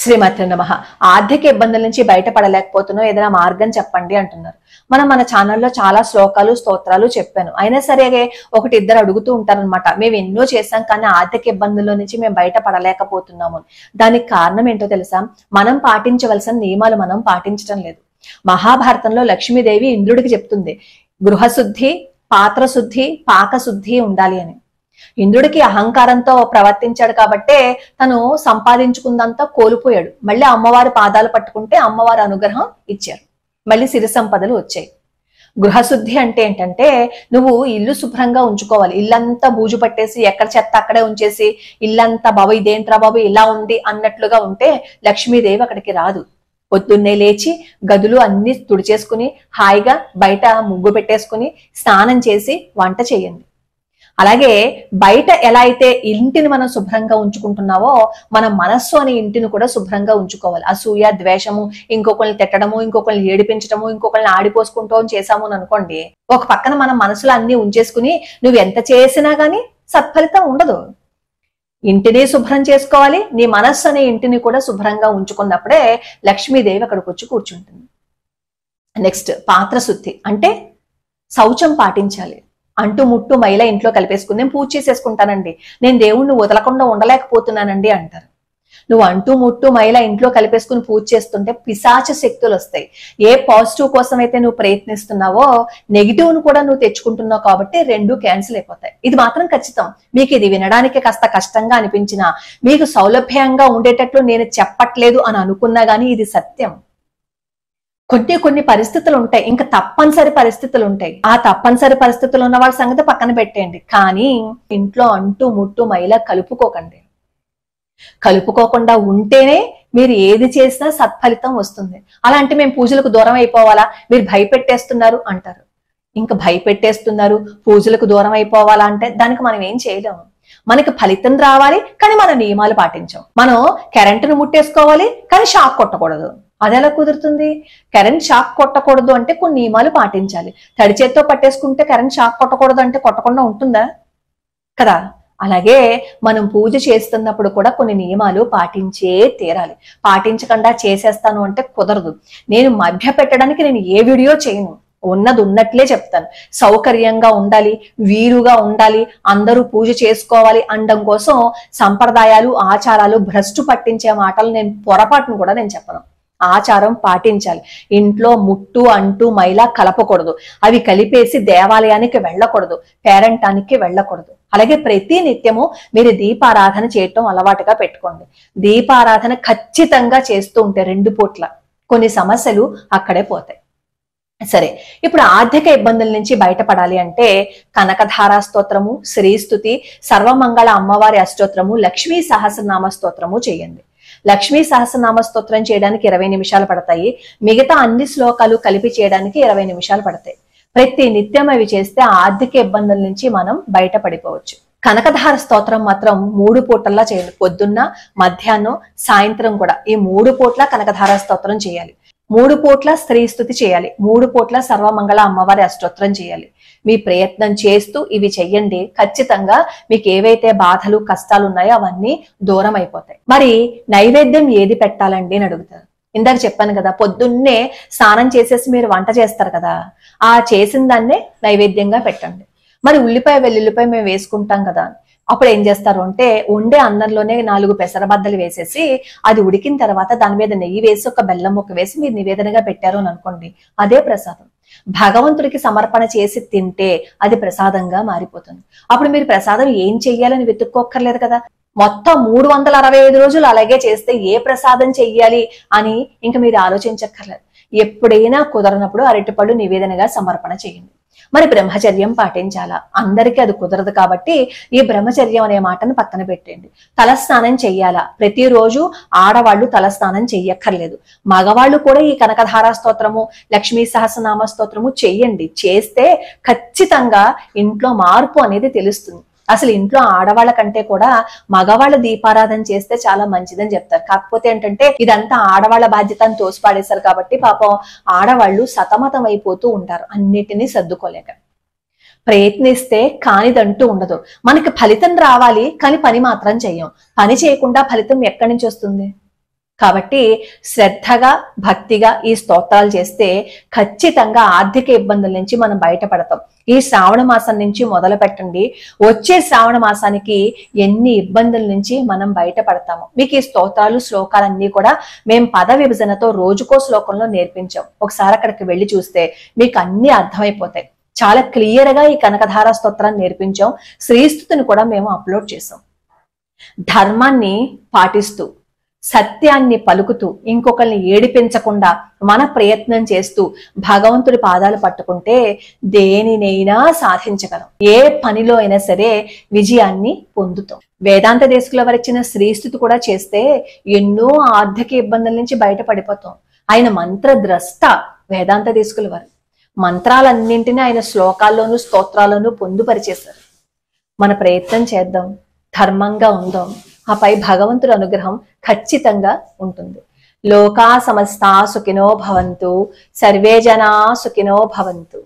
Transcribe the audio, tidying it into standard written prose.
శ్రీమతి నమః. ఆర్థిక ఇబ్బందుల నుంచి బయటపడలేకపోతున్నాం, ఏదైనా మార్గం చెప్పండి అంటున్నారు. మన ఛానల్లో చాలా శ్లోకాలు స్తోత్రాలు చెప్పాను. అయినా సరే ఒకటి ఇద్దరు అడుగుతూ ఉంటారనమాట, మేము ఎన్నో చేశాం కానీ ఆర్థిక ఇబ్బందుల నుంచి మేము బయటపడలేకపోతున్నాము. దానికి కారణం ఏంటో తెలుసా? మనం పాటించవలసిన నియమాలు మనం పాటించడం లేదు. మహాభారతంలో లక్ష్మీదేవి ఇంద్రుడికి చెప్తుంది, గృహశుద్ధి, పాత్రశుద్ధి, పాకశుద్ధి ఉండాలి అని. ఇంద్రుడికి అహంకారంతో ప్రవర్తించాడు కాబట్టే తను సంపాదించుకుందంతా కోల్పోయాడు. మళ్ళీ అమ్మవారి పాదాలు పట్టుకుంటే అమ్మవారి అనుగ్రహం ఇచ్చారు, మళ్ళీ సిరి సంపదలు వచ్చాయి. గృహశుద్ధి అంటే ఏంటంటే నువ్వు ఇల్లు శుభ్రంగా ఉంచుకోవాలి. ఇల్లంతా బూజు పట్టేసి ఎక్కడ చెత్త అక్కడే ఉంచేసి ఇల్లంతా బాబు ఇదేంట్రా బాబు ఇలా ఉంది అన్నట్లుగా ఉంటే లక్ష్మీదేవి అక్కడికి రాదు. పొద్దున్నే లేచి గదులు అన్ని తుడిచేసుకుని హాయిగా బయట ముగ్గు పెట్టేసుకుని స్నానం చేసి వంట చేయండి. అలాగే బయట ఎలా అయితే ఇంటిని మనం శుభ్రంగా ఉంచుకుంటున్నావో మన మనస్సు అనే ఇంటిని కూడా శుభ్రంగా ఉంచుకోవాలి. అసూయ, ద్వేషము, ఇంకొకరిని తిట్టడము, ఇంకొకరిని ఏడిపించడము, ఇంకొకరిని ఆడిపోసుకుంటాం చేసాము అని అనుకోండి, ఒక పక్కన మన మనసులో అన్ని ఉంచేసుకుని నువ్వు ఎంత చేసినా గానీ సత్ఫలితం ఉండదు. ఇంటిని శుభ్రం చేసుకోవాలి, నీ మనస్సు అనే ఇంటిని కూడా శుభ్రంగా ఉంచుకున్నప్పుడే లక్ష్మీదేవి అక్కడికి వచ్చి కూర్చుంటుంది. నెక్స్ట్ పాత్రశుద్ధి అంటే శౌచం పాటించాలి. అంటు ముట్టు మైల ఇంట్లో కలిపేసుకుని నేను పూజ చేసేసుకుంటానండి, నేను దేవుణ్ణి వదలకుండా ఉండలేకపోతున్నానండి అంటారు. నువ్వు అంటు ముట్టు మైల ఇంట్లో కలిపేసుకుని పూజ చేస్తుంటే పిశాచ శక్తులు వస్తాయి. ఏ పాజిటివ్ కోసం అయితే నువ్వు ప్రయత్నిస్తున్నావో నెగిటివ్ ను కూడా నువ్వు తెచ్చుకుంటున్నావు కాబట్టి రెండు క్యాన్సిల్ అయిపోతాయి. ఇది మాత్రం ఖచ్చితం. మీకు ఇది వినడానికి కాస్త కష్టంగా అనిపించినా, మీకు సౌలభ్యంగా ఉండేటట్లు నేను చెప్పట్లేదు అని అనుకున్నా గానీ ఇది సత్యం. కొన్ని పరిస్థితులు ఉంటాయి, ఇంకా తప్పనిసరి పరిస్థితులు ఉంటాయి. ఆ తప్పనిసరి పరిస్థితులు ఉన్న వాళ్ళ సంగతి పక్కన పెట్టేయండి, కానీ ఇంట్లో అంటూ ముట్టు మైల కలుపుకోకండి. కలుపుకోకుండా ఉంటేనే మీరు ఏది చేసినా సత్ఫలితం వస్తుంది. అలాంటి మేము పూజలకు దూరం అయిపోవాలా, మీరు భయపెట్టేస్తున్నారు అంటారు. ఇంకా భయపెట్టేస్తున్నారు, పూజలకు దూరం అయిపోవాలా అంటే దానికి మనం ఏం చేయలేము. మనకి ఫలితం రావాలి కానీ మన నియమాలు పాటించాం. మనం కరెంటును ముట్టేసుకోవాలి కానీ షాక్ కొట్టకూడదు. అది ఎలా కుదురుతుంది? కరెంట్ షాక్ కొట్టకూడదు అంటే కొన్ని నియమాలు పాటించాలి. తడి చేత్తో పట్టేసుకుంటే కరెంట్ షాక్ కొట్టకూడదు అంటే కొట్టకుండా ఉంటుందా కదా? అలాగే మనం పూజ చేస్తున్నప్పుడు కూడా కొన్ని నియమాలు పాటించే తీరాలి. పాటించకుండా చేసేస్తాను అంటే కుదరదు. నేను మభ్య పెట్టడానికి నేను ఏ వీడియో చేయను, ఉన్నది ఉన్నట్లే చెప్తాను. సౌకర్యంగా ఉండాలి, వీరుగా ఉండాలి, అందరూ పూజ చేసుకోవాలి అనడం కోసం సంప్రదాయాలు ఆచారాలు భ్రష్టు పట్టించే మాటలు నేను పొరపాటును కూడా నేను చెప్పను. ఆచారం పాటించాలి. ఇంట్లో ముట్టు అంటూ మైలా కలపకూడదు. అవి కలిపేసి దేవాలయానికి వెళ్ళకూడదు, పేరంటానికి వెళ్ళకూడదు. అలాగే ప్రతి నిత్యము మీరు దీపారాధన చేయటం అలవాటుగా పెట్టుకోండి. దీపారాధన ఖచ్చితంగా చేస్తూ ఉంటే 2 పూట్ల కొన్ని సమస్యలు అక్కడే పోతాయి. సరే, ఇప్పుడు ఆర్థిక ఇబ్బందుల నుంచి బయటపడాలి అంటే కనకధారా స్తోత్రము, శ్రీస్తుతి, సర్వమంగళ అమ్మవారి అష్టోత్రము, లక్ష్మీ సహస్రనామ స్తోత్రము చేయండి. లక్ష్మీ సహస్రనామ స్తోత్రం చేయడానికి 20 నిమిషాలు పడతాయి. మిగతా అన్ని శ్లోకాలు కలిపి చేయడానికి 20 నిమిషాలు పడతాయి. ప్రతి నిత్యం అవి చేస్తే ఆర్థిక ఇబ్బందుల నుంచి మనం బయటపడిపోవచ్చు. కనకధార స్తోత్రం మాత్రం 3 పూటల్లా చేయాలి. పొద్దున్న, మధ్యాహ్నం, సాయంత్రం కూడా ఈ 3 పూట్ల కనకధార స్తోత్రం చేయాలి. 3 పూట్ల స్త్రీస్తుతి చేయాలి. 3 పూట్ల సర్వమంగళ అమ్మవారి అష్టోత్రం చేయాలి. మీ ప్రయత్నం చేస్తూ ఇవి చెయ్యండి. ఖచ్చితంగా మీకు ఏవైతే బాధలు కష్టాలు ఉన్నాయో అవన్నీ దూరం అయిపోతాయి. మరి నైవేద్యం ఏది పెట్టాలండి అని అడుగుతారు. ఇందాక చెప్పాను కదా, పొద్దున్నే స్నానం చేసేసి మీరు వంట చేస్తారు కదా, ఆ చేసిన దాన్నే నైవేద్యంగా పెట్టండి. మరి ఉల్లిపాయ వెల్లుల్లిపాయ మేము వేసుకుంటాం కదా, అప్పుడు ఏం చేస్తారు అంటే వండే అన్నంలోనే 4 పెసరబద్దలు వేసేసి అది ఉడికిన తర్వాత దాని మీద నెయ్యి వేసి ఒక బెల్లం ముక్క వేసి మీరు నివేదనగా పెట్టారు అని అనుకోండి, అదే ప్రసాదం. భగవంతుడికి సమర్పణ చేసి తింటే అది ప్రసాదంగా మారిపోతుంది. అప్పుడు మీరు ప్రసాదం ఏం చెయ్యాలని వెతుక్కోక్కర్లేదు కదా. మొత్తం 365 రోజులు అలాగే చేస్తే ఏ ప్రసాదం చెయ్యాలి అని ఇంకా మీరు ఆలోచించక్కర్లేదు. ఎప్పుడైనా కుదరనప్పుడు అరటిపళ్ళు నివేదనగా సమర్పణ చేయండి. మరి బ్రహ్మచర్యం పాటించాలా? అందరికీ అది కుదరదు కాబట్టి ఈ బ్రహ్మచర్యం అనే మాటను పక్కన పెట్టండి. తలస్నానం చెయ్యాలా? ప్రతిరోజు ఆడవాళ్లు తలస్నానం చెయ్యక్కర్లేదు. మగవాళ్ళు కూడా ఈ కనకధారా స్తోత్రము, లక్ష్మీ సహస్రనామ స్తోత్రము చెయ్యండి. చేస్తే ఖచ్చితంగా ఇంట్లో మార్పు అనేది తెలుస్తుంది. అసలు ఇంట్లో ఆడవాళ్ళ కంటే కూడా మగవాళ్ళ దీపారాధన చేస్తే చాలా మంచిదని చెప్తారు. కాకపోతే ఏంటంటే ఇదంతా ఆడవాళ్ళ బాధ్యత అని తోసిపాడేశారు కాబట్టి పాపం ఆడవాళ్ళు సతమతం అయిపోతూ ఉంటారు అన్నిటినీ సర్దుకోలేక. ప్రయత్నిస్తే కానిదంటూ ఉండదు. మనకి ఫలితం రావాలి కానీ పని మాత్రం చెయ్యం. పని చేయకుండా ఫలితం ఎక్కడి నుంచి వస్తుంది? కాబట్టి శ్రద్ధగా భక్తిగా ఈ స్తోత్రాలు చేస్తే ఖచ్చితంగా ఆర్థిక ఇబ్బందుల నుంచి మనం బయటపడతాం. ఈ శ్రావణ మాసం నుంచి మొదలు పెట్టండి, వచ్చే శ్రావణ మాసానికి ఎన్ని ఇబ్బందుల నుంచి మనం బయటపడతాము. మీకు ఈ స్తోత్రాలు శ్లోకాలన్నీ కూడా మేము పద విభజనతో రోజుకో శ్లోకంలో నేర్పించాం. ఒకసారి అక్కడికి వెళ్ళి చూస్తే మీకు అన్ని అర్థమైపోతాయి. చాలా క్లియర్ గా ఈ కనకధార స్తోత్రాన్ని నేర్పించాం. శ్రీస్తుతిని కూడా మేము అప్లోడ్ చేసాం. ధర్మాన్ని పాటిస్తూ సత్యాన్ని పలుకుతూ ఇంకొకరిని ఏడిపించకుండా మన ప్రయత్నం చేస్తూ భగవంతుడి పాదాలు పట్టుకుంటే దేనినైనా సాధించగలం. ఏ పనిలో అయినా సరే విజయాన్ని పొందుతాం. వేదాంత దేశకుల వారిచ్చిన శ్రీస్తుతి కూడా చేస్తే ఎన్నో ఆర్థిక ఇబ్బందుల నుంచి బయటపడిపోతాం. ఆయన మంత్రద్రష్ట వేదాంత దేశకుల వారు. మంత్రాలన్నింటినీ ఆయన శ్లోకాల్లోనూ స్తోత్రాల్లోనూ పొందుపరిచేశారు. మన ప్రయత్నం చేద్దాం, ధర్మంగా ఉందాం, ఆపై భగవంతుడి అనుగ్రహం ఖచ్చితంగా ఉంటుంది. లోకా సమస్తా సుఖినో భవంతు, సర్వే జనా సుఖినో భవంతు.